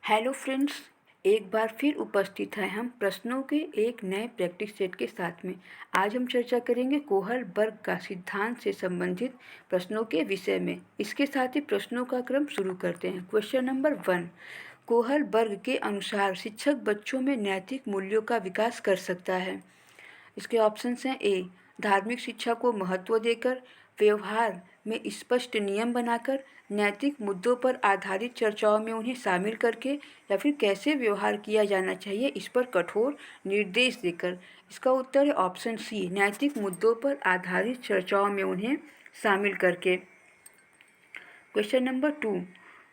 Hello friends, एक बार फिर उपस्थित हैं हम प्रश्नों के एक नए प्रैक्टिस सेट के साथ में। आज हम चर्चा करेंगे कोहल वर्ग का सिद्धांत से संबंधित प्रश्नों के विषय में। इसके साथ ही प्रश्नों का क्रम शुरू करते हैं। क्वेश्चन नंबर 1, कोहल वर्ग के अनुसार शिक्षक बच्चों में नैतिक मूल्यों का विकास कर सकता है। इसके ऑप्शंस हैं ए, धार्मिक शिक्षा को महत्व देकर, व्यवहार में स्पष्ट नियम बनाकर, नैतिक मुद्दों पर आधारित चर्चाओं में उन्हें शामिल करके, या फिर कैसे व्यवहार किया जाना चाहिए इस पर कठोर निर्देश देकर। इसका उत्तर है ऑप्शन सी, नैतिक मुद्दों पर आधारित चर्चाओं में उन्हें शामिल करके। क्वेश्चन नंबर 2,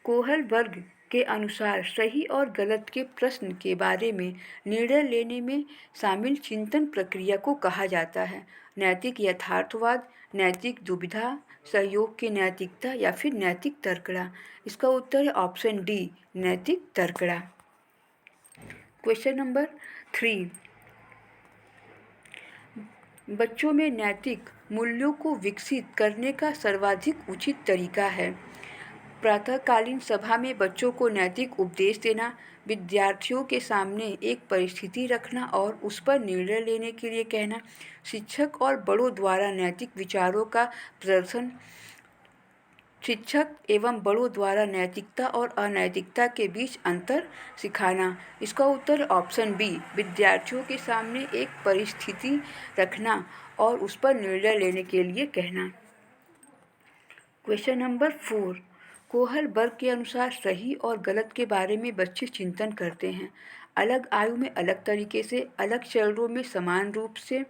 कोहल वर्ग के अनुसार सही और गलत के प्रश्न के बारे में निर्णय लेने में शामिल चिंतन प्रक्रिया को कहा जाता है। नैतिक यथार्थवाद, नैतिक दुविधा, सहयोग की नैतिकता या फिर नैतिक तर्कड़ा। इसका उत्तर है ऑप्शन डी, नैतिक तर्कड़ा। क्वेश्चन नंबर 3, बच्चों में नैतिक मूल्यों को विकसित करने का सर्वाधिक उचित तरीका है। प्रातःकालीन सभा में बच्चों को नैतिक उपदेश देना, विद्यार्थियों के सामने एक परिस्थिति रखना और उस पर निर्णय लेने के लिए कहना, शिक्षक और बड़ों द्वारा नैतिक विचारों का प्रदर्शन, शिक्षक एवं बड़ों द्वारा नैतिकता और अनैतिकता के बीच अंतर सिखाना। इसका उत्तर ऑप्शन बी, विद्यार्थियों के सामने एक परिस्थिति रखना और उस पर निर्णय लेने के लिए कहना। क्वेश्चन नंबर 4, कोहल वर्ग के अनुसार सही और गलत के बारे में बच्चे चिंतन करते हैं। अलग आयु में अलग तरीके से, अलग चरणों में समान रूप से,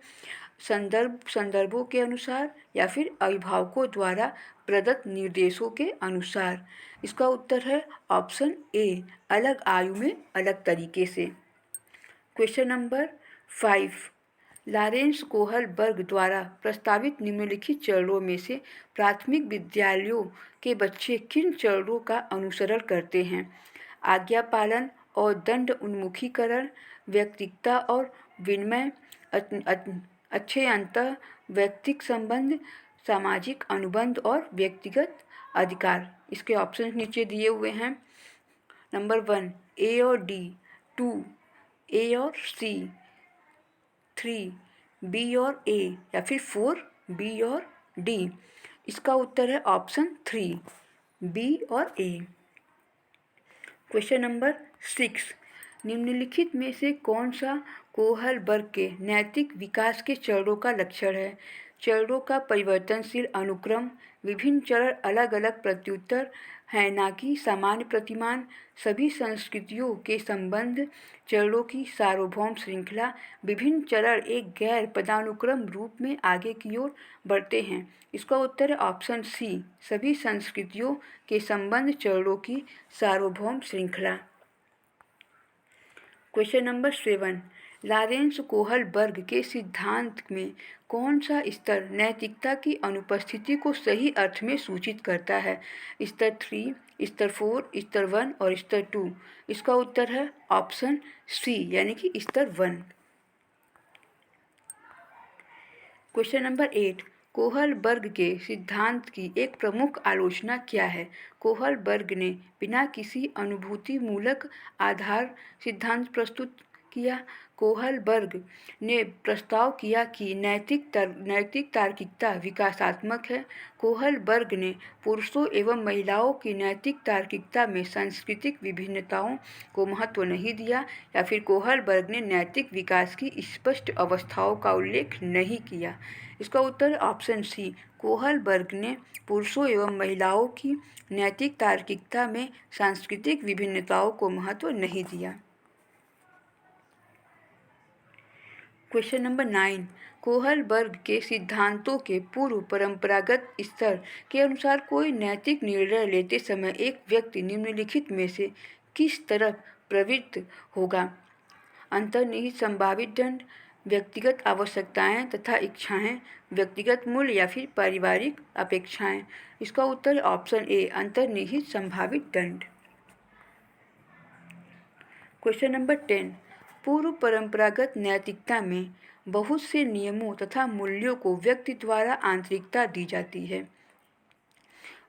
संदर्भों के अनुसार या फिर अभिभावकों द्वारा प्रदत्त निर्देशों के अनुसार। इसका उत्तर है ऑप्शन ए, अलग आयु में अलग तरीके से। क्वेश्चन नंबर 5, लॉरेंस कोहल वर्ग द्वारा प्रस्तावित निम्नलिखित चरणों में से प्राथमिक विद्यालयों के बच्चे किन चरणों का अनुसरण करते हैं? आज्ञा पालन और दंड उन्मुखीकरण, व्यक्तिगता और विनिमय, अच्छे अंतर व्यक्तिक संबंध, सामाजिक अनुबंध और व्यक्तिगत अधिकार। इसके ऑप्शन नीचे दिए हुए हैं। नंबर 1 ए और डी, 2 ए और सी, 3 बी और ए, या फिर 4 बी और डी। इसका उत्तर है ऑप्शन 3, बी और ए। क्वेश्चन नंबर 6, निम्नलिखित में से कौन सा कोहल वर्ग के नैतिक विकास के चरणों का लक्षण है? चरणों का परिवर्तनशील अनुक्रम, विभिन्न चरण अलग अलग प्रत्युत्तर हैं ना कि सामान्य प्रतिमान, सभी संस्कृतियों के संबंध, चरणों की सार्वभौम श्रृंखला, विभिन्न चरण एक गैर पदानुक्रम रूप में आगे की ओर बढ़ते हैं। इसका उत्तर है ऑप्शन सी, सभी संस्कृतियों के संबंध, चरणों की सार्वभौम श्रृंखला। क्वेश्चन नंबर 7, लॉरेंस कोहल वर्ग के सिद्धांत में कौन सा स्तर नैतिकता की अनुपस्थिति को सही अर्थ में सूचित करता है? स्तर 3, स्तर 4, स्तर 1 और स्तर 2। इसका उत्तर है ऑप्शन सी, यानी कि स्तर 1। क्वेश्चन नंबर 8, कोहल वर्ग के सिद्धांत की एक प्रमुख आलोचना क्या है? कोहल वर्ग ने बिना किसी अनुभूतिमूलक आधार सिद्धांत प्रस्तुत किया। कोहल वर्ग ने प्रस्ताव किया कि नैतिक तार्किकता विकासात्मक है। कोहल वर्ग ने पुरुषों एवं महिलाओं की नैतिक तार्किकता में सांस्कृतिक विभिन्नताओं को महत्व नहीं दिया, या फिर कोहल वर्ग ने नैतिक विकास की स्पष्ट अवस्थाओं का उल्लेख नहीं किया। इसका उत्तर ऑप्शन सी, कोहल वर्ग ने पुरुषों एवं महिलाओं की नैतिक तार्किकता में सांस्कृतिक विभिन्नताओं को महत्व नहीं दिया। क्वेश्चन नंबर 9, कोहल वर्ग के सिद्धांतों के पूर्व परंपरागत स्तर के अनुसार कोई नैतिक निर्णय लेते समय एक व्यक्ति निम्नलिखित में से किस तरफ प्रवृत्त होगा? अंतर्निहित संभावित दंड, व्यक्तिगत आवश्यकताएं तथा इच्छाएं, व्यक्तिगत मूल्य या फिर पारिवारिक अपेक्षाएं। इसका उत्तर ऑप्शन ए, अंतर्निहित संभावित दंड। क्वेश्चन नंबर 10, पूर्व परंपरागत नैतिकता में बहुत से नियमों तथा मूल्यों को व्यक्ति द्वारा आंतरिकता दी जाती है।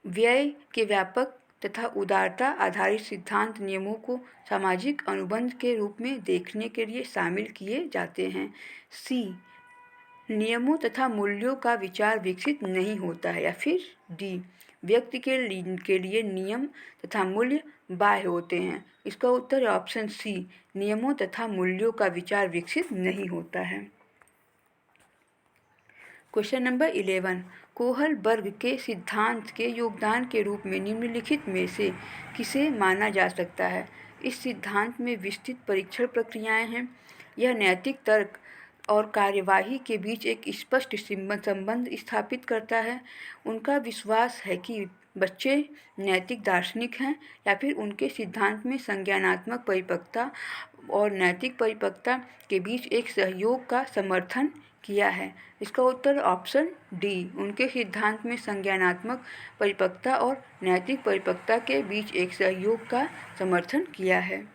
व्यय के व्यापक तथा उदारता आधारित सिद्धांत नियमों को सामाजिक अनुबंध के रूप में देखने के लिए शामिल किए जाते हैं। सी, नियमों तथा मूल्यों का विचार विकसित नहीं होता है। या फिर डी, व्यक्ति के लिए नियम तथा मूल्य बाह्य होते हैं। इसका उत्तर है ऑप्शन सी, नियमों तथा मूल्यों का विचार विकसित नहीं होता है। क्वेश्चन नंबर 11, कोहलबर्ग के सिद्धांत के योगदान के रूप में निम्नलिखित में से किसे माना जा सकता है? इस सिद्धांत में विस्तृत परीक्षण प्रक्रियाएं हैं। यह नैतिक तर्क और कार्यवाही के बीच एक स्पष्ट संबंध स्थापित करता है। उनका विश्वास है कि बच्चे नैतिक दार्शनिक हैं, या फिर उनके सिद्धांत में संज्ञानात्मक परिपक्वता और नैतिक परिपक्वता के बीच एक सहयोग का समर्थन किया है। इसका उत्तर ऑप्शन डी, उनके सिद्धांत में संज्ञानात्मक परिपक्वता और नैतिक परिपक्वता के बीच एक सहयोग का समर्थन किया है।